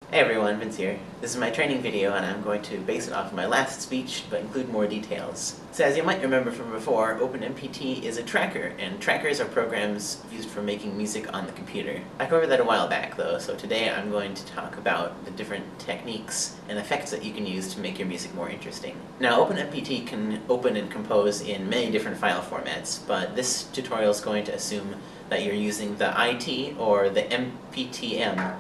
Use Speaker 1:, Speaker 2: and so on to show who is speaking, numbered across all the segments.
Speaker 1: Hey everyone, Vince here. This is my training video and I'm going to base it off of my last speech, but include more details. So as you might remember from before, OpenMPT is a tracker, and trackers are programs used for making music on the computer. I covered that a while back though, so today I'm going to talk about the different techniques and effects that you can use to make your music more interesting. Now OpenMPT can open and compose in many different file formats, but this tutorial is going to assume that you're using the IT or the MPTM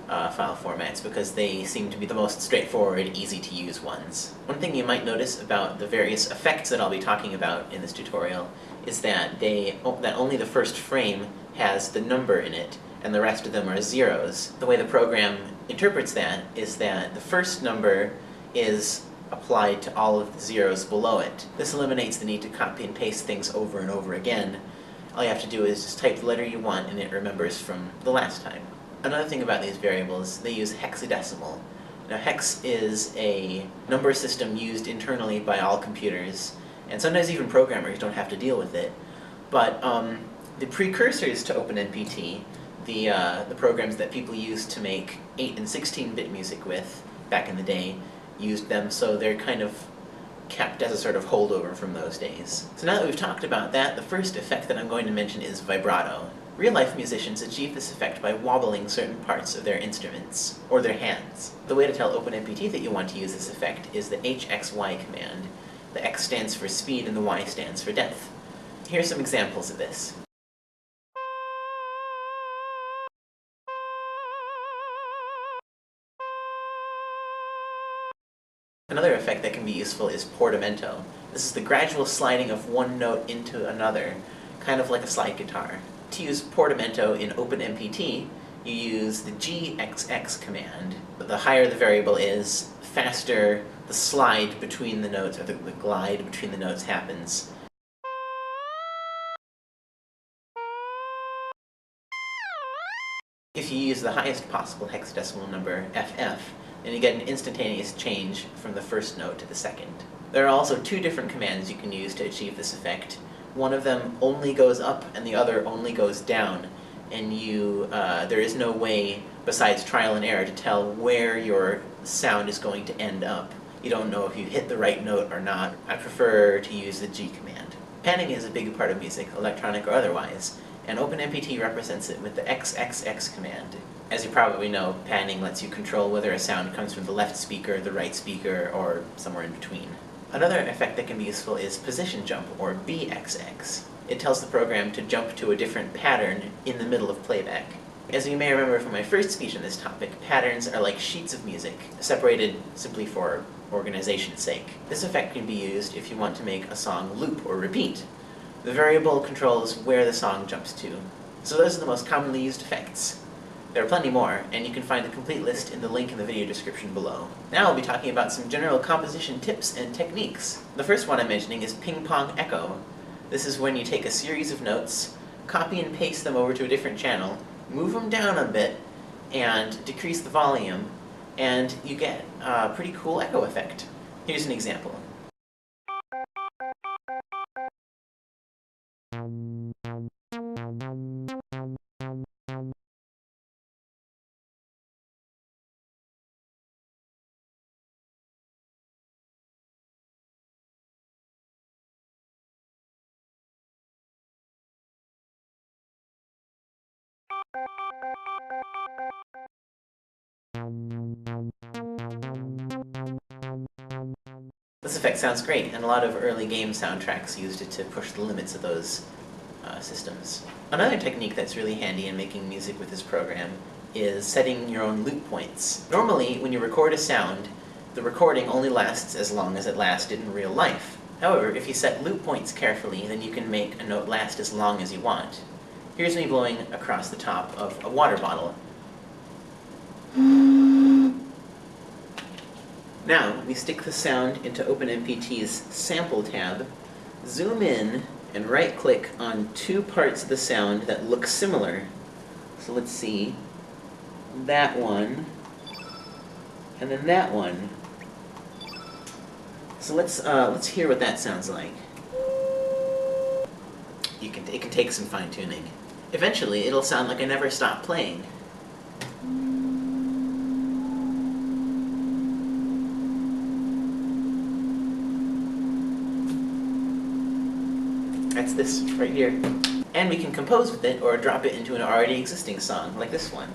Speaker 1: file formats because they seem to be the most straightforward, easy to use ones. One thing you might notice about the various effects that I'll be talking about in this tutorial is that only the first frame has the number in it and the rest of them are zeros. The way the program interprets that is that the first number is applied to all of the zeros below it. This eliminates the need to copy and paste things over and over again. All you have to do is just type the letter you want and it remembers from the last time. Another thing about these variables, they use hexadecimal. Now hex is a number system used internally by all computers, and sometimes even programmers don't have to deal with it. But the precursors to OpenMPT, the programs that people used to make 8 and 16-bit music with back in the day, used them, so they're kind of kept as a sort of holdover from those days. So now that we've talked about that, the first effect that I'm going to mention is vibrato. Real-life musicians achieve this effect by wobbling certain parts of their instruments, or their hands. The way to tell OpenMPT that you want to use this effect is the HXY command. The X stands for speed and the Y stands for depth. Here are some examples of this. Another effect that can be useful is Portamento. This is the gradual sliding of one note into another, kind of like a slide guitar. To use Portamento in OpenMPT, you use the GXX command. The higher the variable is, faster the slide between the notes, or the glide between the notes happens. If you use the highest possible hexadecimal number, FF, then you get an instantaneous change from the first note to the second. There are also two different commands you can use to achieve this effect. One of them only goes up and the other only goes down, and there is no way besides trial and error to tell where your sound is going to end up. You don't know if you hit the right note or not. I prefer to use the G command. Panning is a big part of music, electronic or otherwise, and OpenMPT represents it with the XXX command. As you probably know, panning lets you control whether a sound comes from the left speaker, the right speaker, or somewhere in between. Another effect that can be useful is position jump, or BXX. It tells the program to jump to a different pattern in the middle of playback. As you may remember from my first speech on this topic, patterns are like sheets of music, separated simply for organization's sake. This effect can be used if you want to make a song loop or repeat. The variable controls where the song jumps to. So those are the most commonly used effects. There are plenty more, and you can find a complete list in the link in the video description below. Now I'll be talking about some general composition tips and techniques. The first one I'm mentioning is ping-pong echo. This is when you take a series of notes, copy and paste them over to a different channel, move them down a bit, and decrease the volume, and you get a pretty cool echo effect. Here's an example. This effect sounds great, and a lot of early game soundtracks used it to push the limits of those systems. Another technique that's really handy in making music with this program is setting your own loop points. Normally, when you record a sound, the recording only lasts as long as it lasted in real life. However, if you set loop points carefully, then you can make a note last as long as you want. Here's me blowing across the top of a water bottle. Now, we stick the sound into OpenMPT's Sample tab, zoom in, and right-click on two parts of the sound that look similar. So let's see, that one, and then that one. So let's hear what that sounds like. It can take some fine-tuning. Eventually, it'll sound like I never stopped playing. That's this right here. And we can compose with it or drop it into an already existing song, like this one.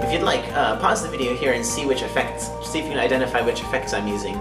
Speaker 1: If you'd like, pause the video here and see if you can identify which effects I'm using.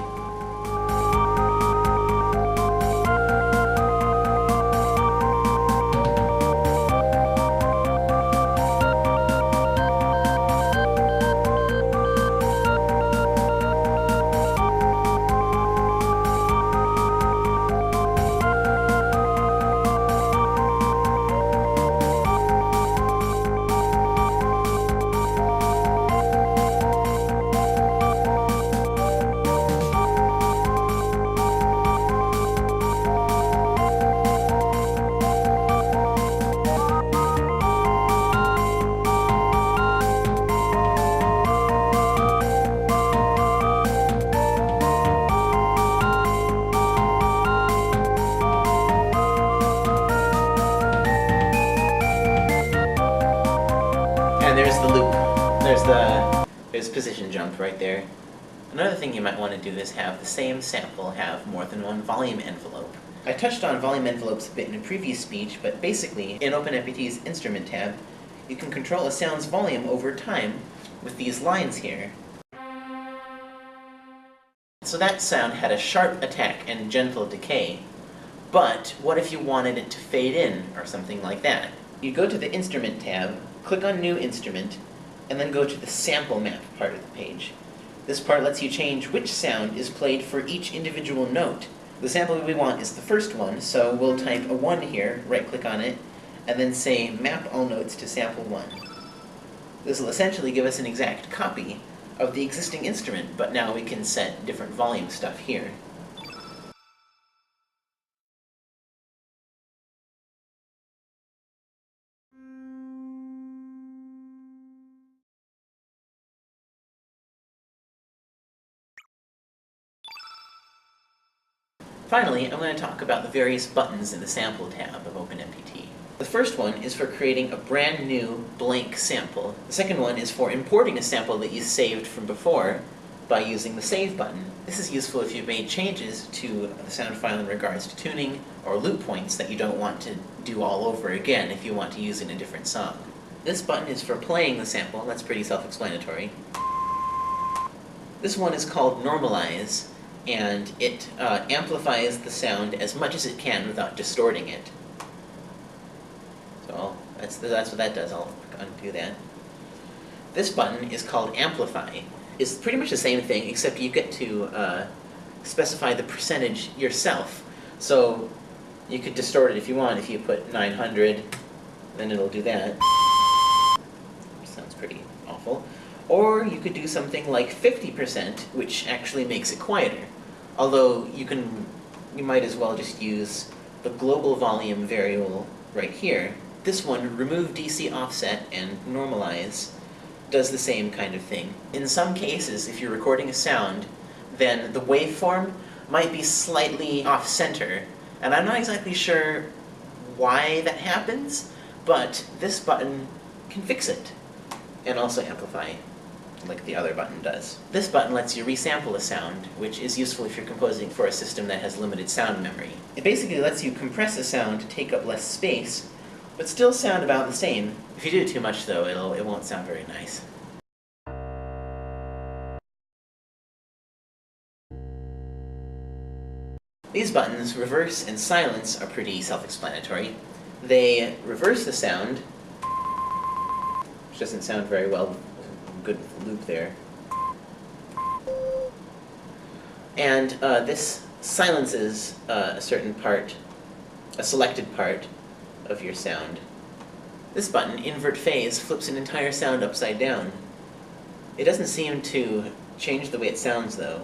Speaker 1: And there's the loop. There's position jump right there. Another thing you might want to do is have the same sample have more than one volume envelope. I touched on volume envelopes a bit in a previous speech, but basically, in OpenMPT's Instrument tab, you can control a sound's volume over time with these lines here. So that sound had a sharp attack and gentle decay, but what if you wanted it to fade in, or something like that? You go to the Instrument tab, click on New Instrument, and then go to the Sample Map part of the page. This part lets you change which sound is played for each individual note. The sample we want is the first one, so we'll type a 1 here, right-click on it, and then say Map all notes to sample 1. This will essentially give us an exact copy of the existing instrument, but now we can set different volume stuff here. Finally, I'm going to talk about the various buttons in the Sample tab of OpenMPT. The first one is for creating a brand new blank sample. The second one is for importing a sample that you saved from before by using the Save button. This is useful if you've made changes to the sound file in regards to tuning or loop points that you don't want to do all over again if you want to use it in a different song. This button is for playing the sample. That's pretty self-explanatory. This one is called Normalize, and it amplifies the sound as much as it can without distorting it. So that's what that does. I'll undo that. This button is called Amplify. It's pretty much the same thing, except you get to specify the percentage yourself. So you could distort it if you want. If you put 900, then it'll do that. Sounds pretty awful. Or you could do something like 50%, which actually makes it quieter. Although you might as well just use the global volume variable right here. This one, Remove DC Offset and Normalize, does the same kind of thing. In some cases, if you're recording a sound, then the waveform might be slightly off-center, and I'm not exactly sure why that happens, but this button can fix it, and also amplify, like the other button does. This button lets you resample a sound, which is useful if you're composing for a system that has limited sound memory. It basically lets you compress a sound to take up less space, but still sound about the same. If you do it too much, though, it won't sound very nice. These buttons, Reverse and Silence, are pretty self-explanatory. They reverse the sound, which doesn't sound very well, good with the loop there. And this silences a certain part, a selected part of your sound. This button, Invert Phase, flips an entire sound upside down. It doesn't seem to change the way it sounds, though.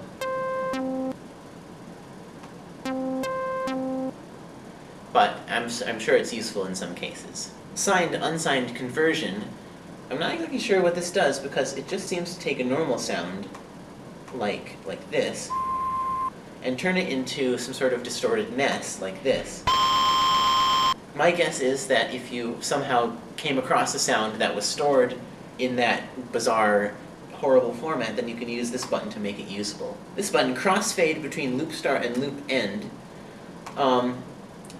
Speaker 1: But I'm sure it's useful in some cases. Signed-unsigned conversion. I'm not exactly sure what this does, because it just seems to take a normal sound like this, and turn it into some sort of distorted nest like this. My guess is that if you somehow came across a sound that was stored in that bizarre, horrible format, then you can use this button to make it usable. This button, Crossfade between loop start and loop end,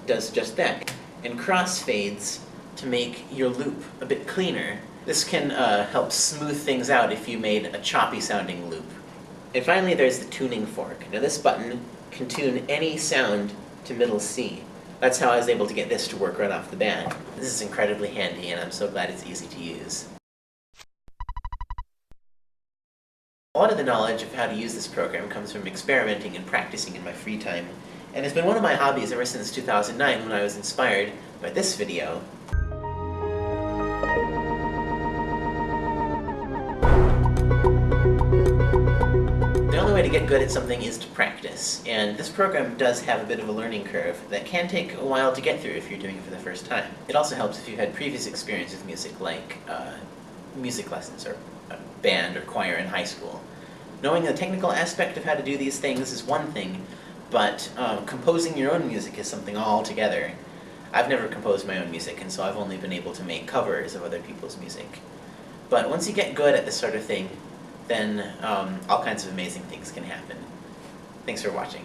Speaker 1: does just that, and crossfades to make your loop a bit cleaner. This can help smooth things out if you made a choppy sounding loop. And finally there's the tuning fork. Now this button can tune any sound to middle C. That's how I was able to get this to work right off the bat. This is incredibly handy, and I'm so glad it's easy to use. A lot of the knowledge of how to use this program comes from experimenting and practicing in my free time, and it's been one of my hobbies ever since 2009 when I was inspired by this video. The only way to get good at something is to practice, and this program does have a bit of a learning curve that can take a while to get through if you're doing it for the first time. It also helps if you've had previous experience with music, like music lessons or band or choir in high school. Knowing the technical aspect of how to do these things is one thing, but composing your own music is something altogether. I've never composed my own music, and so I've only been able to make covers of other people's music. But once you get good at this sort of thing, then all kinds of amazing things can happen. Thanks for watching.